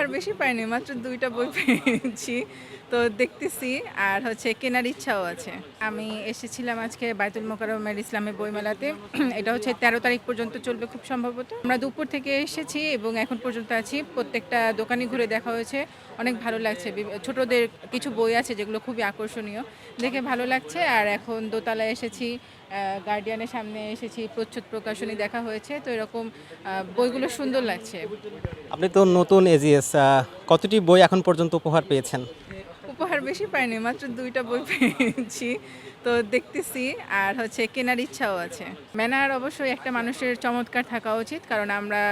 উপহার বেশি পাইনি। মাত্র ২ টা বই পেয়েছি। তো দেখতেছি আর কেনার ইচ্ছাও আছে। আমি এসেছিলাম আজকে বায়তুল মোকাররমের ইসলামী বইমেলাতে। এটা ১৩ তারিখ পর্যন্ত চলবে খুব সম্ভবত। আমরা দুপুর থেকে এসেছি এবং এখন পর্যন্ত আছি। প্রত্যেকটা দোকানই ঘুরে দেখা হয়েছে। অনেক ভালো লাগছে। ছোটদের কিছু বই আছে যেগুলো খুবই আকর্ষণীয়। দেখে ভালো লাগছে। আর এখন দোতলায় এসেছি। গার্ডিয়ানের সামনে এসেছি। প্রচ্ছদ প্রকাশনী দেখা হয়েছে। তো এরকম বইগুলো সুন্দর লাগছে। আপনি তো নতুন এজিএস কতটি বই এখন পর্যন্ত উপহার পেয়েছেন? উপহার বেশি পাইনি। মাত্র ২ টা বই পেয়েছি। তো দেখতেছি আর কেনার ইচ্ছাও আছে। ম্যানার অবশ্যই একটা মানুষের চমৎকার থাকা উচিত। কারণ আমরা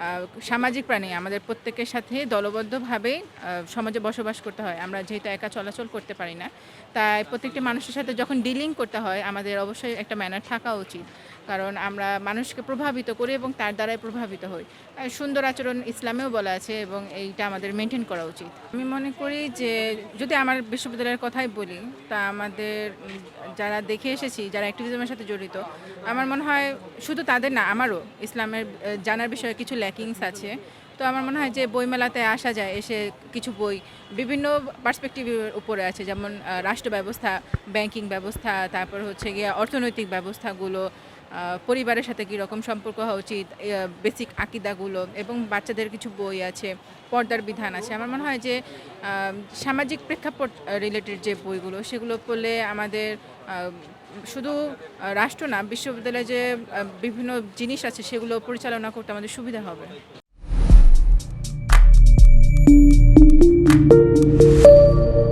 আ সামাজিক প্রাণী। আমাদের প্রত্যেকের সাথে দলবদ্ধভাবে সমাজে বসবাস করতে হয়। আমরা যেহেতু একা চলাচল করতে পারি না। তাই প্রত্যেকটি মানুষের সাথে যখন ডিলিং করতে হয় আমাদের অবশ্যই একটা ম্যানার থাকা উচিত। কারণ আমরা মানুষকে প্রভাবিত করি এবং তার দ্বারাই প্রভাবিত হই। সুন্দর আচরণ ইসলামেও বলা আছে এবং এইটা আমাদের মেইনটেইন করা উচিত। আমি মনে করি যে যদি আমার বিশ্ববিদ্যালয়ের কথাই বলি, তা আমাদের যারা দেখে এসেছি, যারা অ্যাক্টিভিজমের সাথে জড়িত, আমার মনে হয় শুধু তাদের না, আমারও ইসলামের জানার বিষয়ে কিছু ল্যাকিংস আছে। তো আমার মনে হয় যে বইমেলাতে আসা যায়, এসে কিছু বই বিভিন্ন পার্সপেক্টিভের উপরে আছে। যেমন রাষ্ট্র ব্যবস্থা, ব্যাংকিং ব্যবস্থা, তারপর গিয়ে অর্থনৈতিক ব্যবস্থাগুলো, পরিবারের সাথে কীরকম সম্পর্ক হওয়া উচিত, বেসিক আকিদাগুলো এবং বাচ্চাদের কিছু বই আছে, পর্দার বিধান আছে। আমার মনে হয় যে সামাজিক প্রেক্ষাপট রিলেটেড যে বইগুলো সেগুলো পড়লে আমাদের শুধু রাষ্ট্র না, বিশ্ববিদ্যালয়ে যে বিভিন্ন জিনিস আছে সেগুলো পরিচালনা করতে আমাদের সুবিধা হবে।